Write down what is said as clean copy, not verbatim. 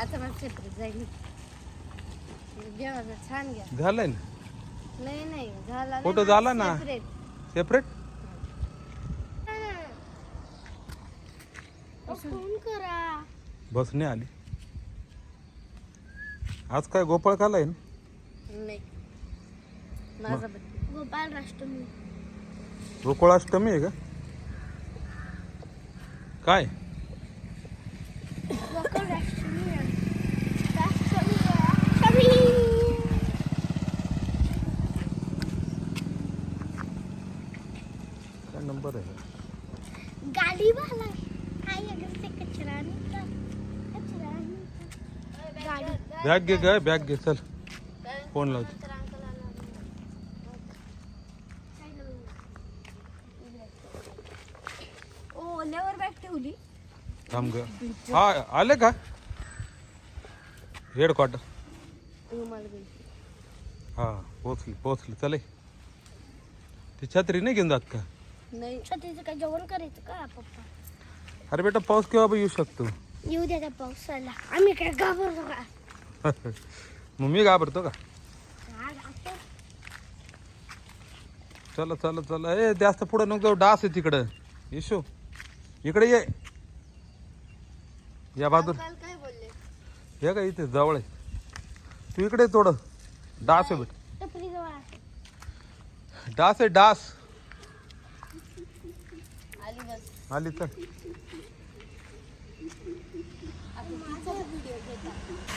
आता मला सेपरेट जाईल जेवायचं छान घ्या झालंय ना नाही झाला फोटो झाला ना सेपरेट फोन करा बसने आली आज काय गोपाळ खालाय ना नाही माझा गोपाळ राष्ट्रमी गोकुळाष्टमी आहे का काय गोकुळ राष्ट्रमी काय नंबर आहे गाडी वाला आई अगर से कचरा गाडी बॅग घे काय बॅग घे चल फोन लावतो ओल्यावर बॅग ठेवली थांब ग हा आले का हेडक्वार्टर हा पोचली चले ती छत्री नाही घेऊन जात का नाही छत्रीचं काय जेवण करायचं का पप्पा अरे बेटा पाऊस केव्हा पण येऊ शकतो येऊ द्या त्या पावसाला आम्ही काय घाबरतो का मग मी घाबरतो का चला ए जास्त पुढे नको जाऊ डास आहे तिकडं येशो इकडे ये या बहादूर काय बोलले हे का इथे जवळ आहे तू इकडे थोडं डास आहे बेटा टपरी जवळ डास आहे डास आली बस आली तर व्हिडिओ घेता